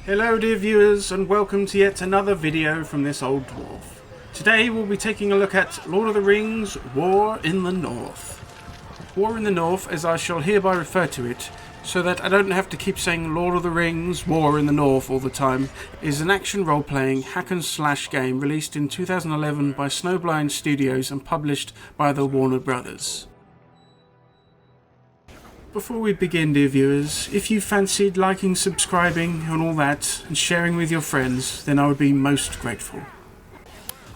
Hello dear viewers, and welcome to yet another video from this old dwarf. Today we'll be taking a look at Lord of the Rings War in the North. War in the North, as I shall hereby refer to it, so that I don't have to keep saying Lord of the Rings War in the North all the time, is an action role-playing hack and slash game released in 2011 by Snowblind Studios and published by the Warner Brothers. Before we begin, dear viewers, if you fancied liking, subscribing and all that, and sharing with your friends, then I would be most grateful.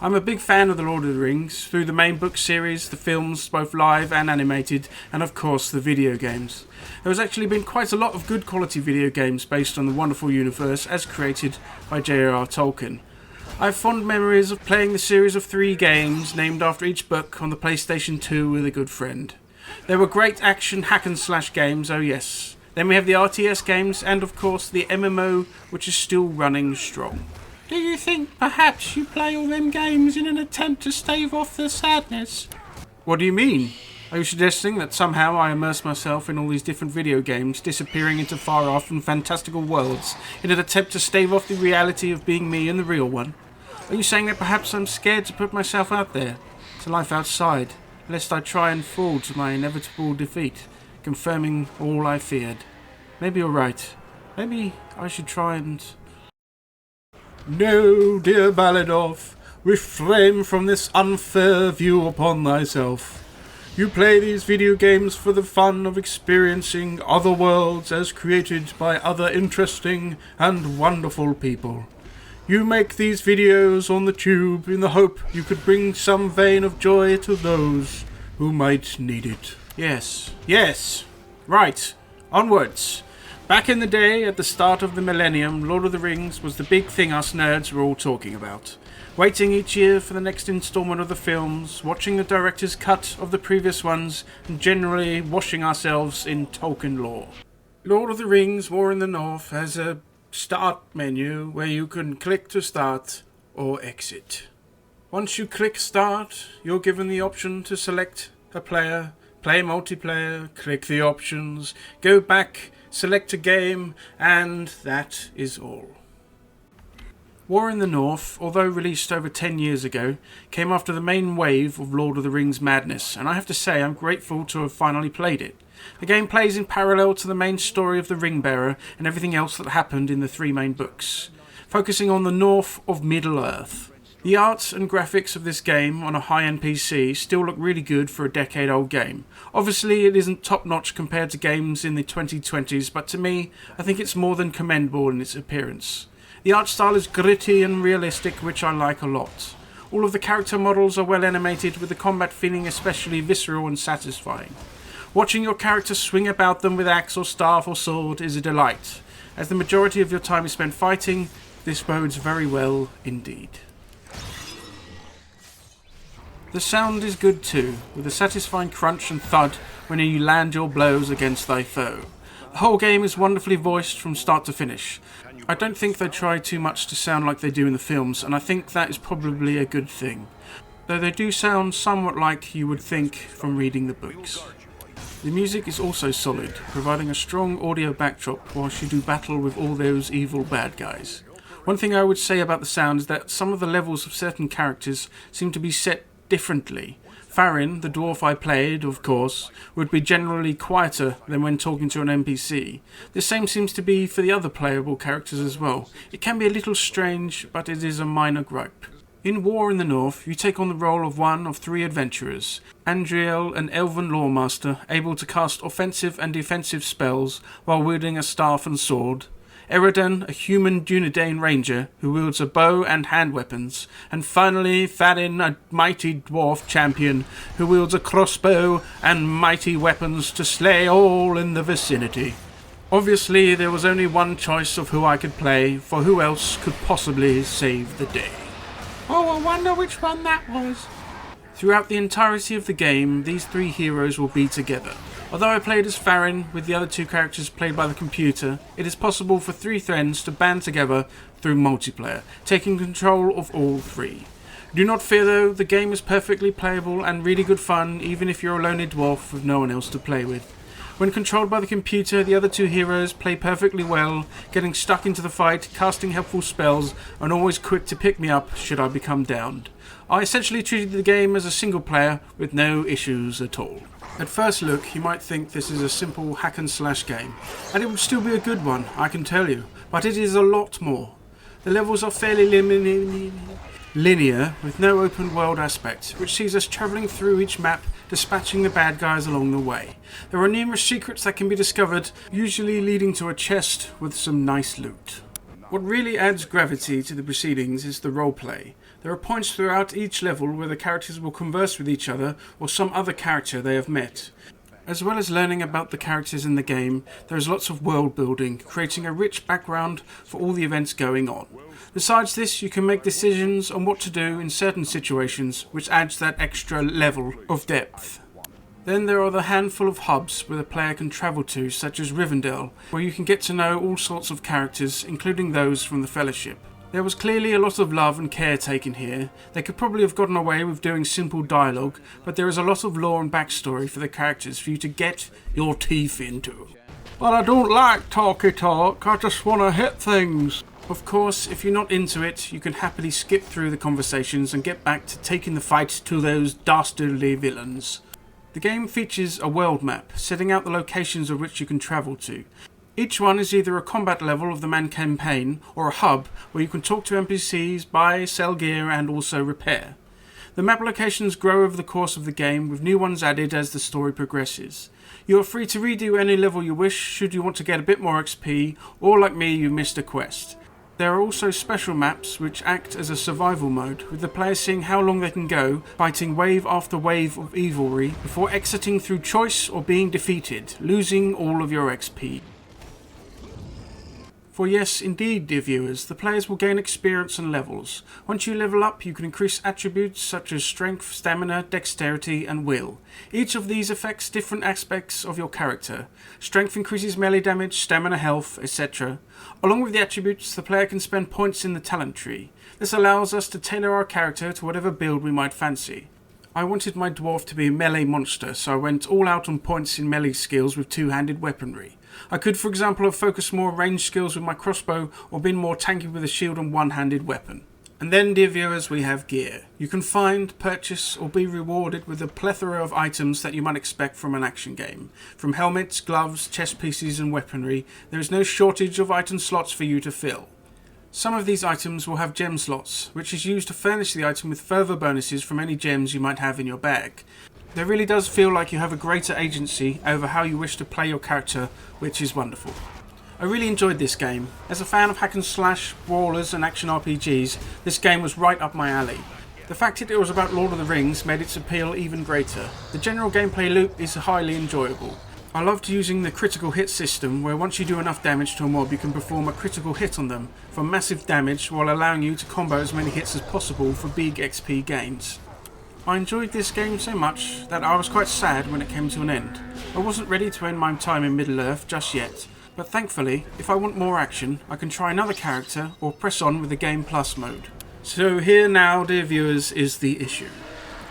I'm a big fan of the Lord of the Rings, through the main book series, the films, both live and animated, and of course the video games. There has actually been quite a lot of good quality video games based on the wonderful universe as created by J.R.R. Tolkien. I have fond memories of playing the series of 3 games named after each book on the PlayStation 2 with a good friend. There were great action hack and slash games, oh yes. Then we have the RTS games and of course the MMO, which is still running strong. Do you think perhaps you play all them games in an attempt to stave off the sadness? What do you mean? Are you suggesting that somehow I immerse myself in all these different video games, disappearing into far off and fantastical worlds, in an attempt to stave off the reality of being me in the real one? Are you saying that perhaps I'm scared to put myself out there, to life outside, lest I try and fall to my inevitable defeat, confirming all I feared? Maybe you're right. Maybe I should try and... No, dear Baladorf, refrain from this unfair view upon thyself. You play these video games for the fun of experiencing other worlds as created by other interesting and wonderful people. You make these videos on the tube in the hope you could bring some vein of joy to those who might need it. Yes. Right. Onwards. Back in the day, at the start of the millennium, Lord of the Rings was the big thing us nerds were all talking about. Waiting each year for the next installment of the films, watching the director's cut of the previous ones, and generally washing ourselves in Tolkien lore. Lord of the Rings War in the North has a start menu where you can click to start or exit. Once you click start, you're given the option to select a player, play multiplayer, click the options, go back, select a game, and that is all. War in the North, although released over 10 years ago, came after the main wave of Lord of the Rings madness, and I have to say I'm grateful to have finally played it. The game plays in parallel to the main story of the Ringbearer and everything else that happened in the 3 main books, focusing on the north of Middle-earth. The art and graphics of this game on a high-end PC still look really good for a decade-old game. Obviously it isn't top-notch compared to games in the 2020s, but to me, I think it's more than commendable in its appearance. The art style is gritty and realistic, which I like a lot. All of the character models are well animated, with the combat feeling especially visceral and satisfying. Watching your character swing about them with axe or staff or sword is a delight. As the majority of your time is spent fighting, this bodes very well indeed. The sound is good too, with a satisfying crunch and thud when you land your blows against thy foe. The whole game is wonderfully voiced from start to finish. I don't think they try too much to sound like they do in the films, and I think that is probably a good thing, though they do sound somewhat like you would think from reading the books. The music is also solid, providing a strong audio backdrop whilst you do battle with all those evil bad guys. One thing I would say about the sound is that some of the levels of certain characters seem to be set differently. Farin, the dwarf I played, of course, would be generally quieter than when talking to an NPC. The same seems to be for the other playable characters as well. It can be a little strange, but it is a minor gripe. In War in the North, you take on the role of one of 3 adventurers. Andriel, an elven lawmaster, able to cast offensive and defensive spells while wielding a staff and sword. Eridan, a human Dunedain ranger who wields a bow and hand weapons. And finally, Farin, a mighty dwarf champion who wields a crossbow and mighty weapons to slay all in the vicinity. Obviously, there was only one choice of who I could play, for who else could possibly save the day? Oh, I wonder which one that was. Throughout the entirety of the game, these 3 heroes will be together. Although I played as Farin, with the other 2 characters played by the computer, it is possible for 3 friends to band together through multiplayer, taking control of all 3. Do not fear though, the game is perfectly playable and really good fun even if you're a lonely dwarf with no one else to play with. When controlled by the computer, the other two heroes play perfectly well, getting stuck into the fight, casting helpful spells, and always quick to pick me up should I become downed. I essentially treated the game as a single player with no issues at all. At first look, you might think this is a simple hack and slash game, and it would still be a good one, I can tell you, but it is a lot more. The levels are fairly linear, with no open world aspect, which sees us travelling through each map, dispatching the bad guys along the way. There are numerous secrets that can be discovered, usually leading to a chest with some nice loot. What really adds gravity to the proceedings is the roleplay. There are points throughout each level where the characters will converse with each other or some other character they have met. As well as learning about the characters in the game, there is lots of world building, creating a rich background for all the events going on. Besides this, you can make decisions on what to do in certain situations, which adds that extra level of depth. Then there are the handful of hubs where the player can travel to, such as Rivendell, where you can get to know all sorts of characters, including those from the Fellowship. There was clearly a lot of love and care taken here. They could probably have gotten away with doing simple dialogue, but there is a lot of lore and backstory for the characters for you to get your teeth into. But I don't like talky talk, I just want to hit things. Of course, if you're not into it, you can happily skip through the conversations and get back to taking the fight to those dastardly villains. The game features a world map, setting out the locations of which you can travel to. Each one is either a combat level of the main campaign or a hub where you can talk to NPCs, buy, sell gear and also repair. The map locations grow over the course of the game, with new ones added as the story progresses. You are free to redo any level you wish should you want to get a bit more XP, or like me you missed a quest. There are also special maps which act as a survival mode, with the player seeing how long they can go, fighting wave after wave of evilry before exiting through choice or being defeated, losing all of your XP. For yes, indeed, dear viewers, the players will gain experience and levels. Once you level up, you can increase attributes such as strength, stamina, dexterity and will. Each of these affects different aspects of your character. Strength increases melee damage, stamina health, etc. Along with the attributes, the player can spend points in the talent tree. This allows us to tailor our character to whatever build we might fancy. I wanted my dwarf to be a melee monster, so I went all out on points in melee skills with two-handed weaponry. I could, for example, have focused more range skills with my crossbow or been more tanky with a shield and one-handed weapon. And then, dear viewers, we have gear. You can find, purchase or be rewarded with a plethora of items that you might expect from an action game. From helmets, gloves, chest pieces and weaponry, there is no shortage of item slots for you to fill. Some of these items will have gem slots, which is used to furnish the item with further bonuses from any gems you might have in your bag. There really does feel like you have a greater agency over how you wish to play your character, which is wonderful. I really enjoyed this game. As a fan of hack and slash, brawlers and action RPGs, this game was right up my alley. The fact that it was about Lord of the Rings made its appeal even greater. The general gameplay loop is highly enjoyable. I loved using the critical hit system, where once you do enough damage to a mob you can perform a critical hit on them for massive damage while allowing you to combo as many hits as possible for big XP gains. I enjoyed this game so much that I was quite sad when it came to an end. I wasn't ready to end my time in Middle-earth just yet, but thankfully, if I want more action, I can try another character or press on with the Game Plus mode. So here now, dear viewers, is the issue.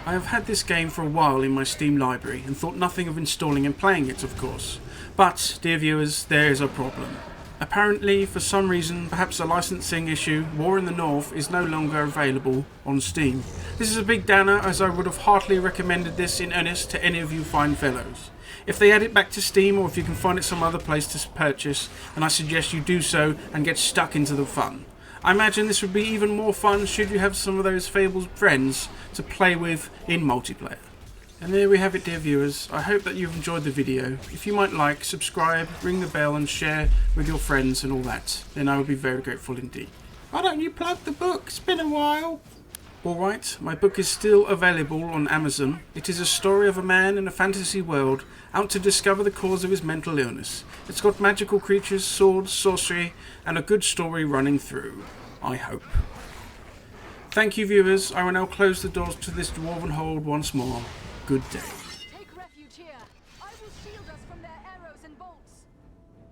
I have had this game for a while in my Steam library and thought nothing of installing and playing it, of course. But, dear viewers, there is a problem. Apparently, for some reason, perhaps a licensing issue, War in the North is no longer available on Steam. This is a big downer, as I would have heartily recommended this in earnest to any of you fine fellows. If they add it back to Steam, or if you can find it some other place to purchase, then I suggest you do so and get stuck into the fun. I imagine this would be even more fun should you have some of those fabled friends to play with in multiplayer. And there we have it, dear viewers. I hope that you've enjoyed the video. If you might like, subscribe, ring the bell and share with your friends and all that, then I would be very grateful indeed. Why don't you plug the book? It's been a while. Alright, my book is still available on Amazon. It is a story of a man in a fantasy world out to discover the cause of his mental illness. It's got magical creatures, swords, sorcery, and a good story running through, I hope. Thank you, viewers. I will now close the doors to this dwarven hold once more. Good day.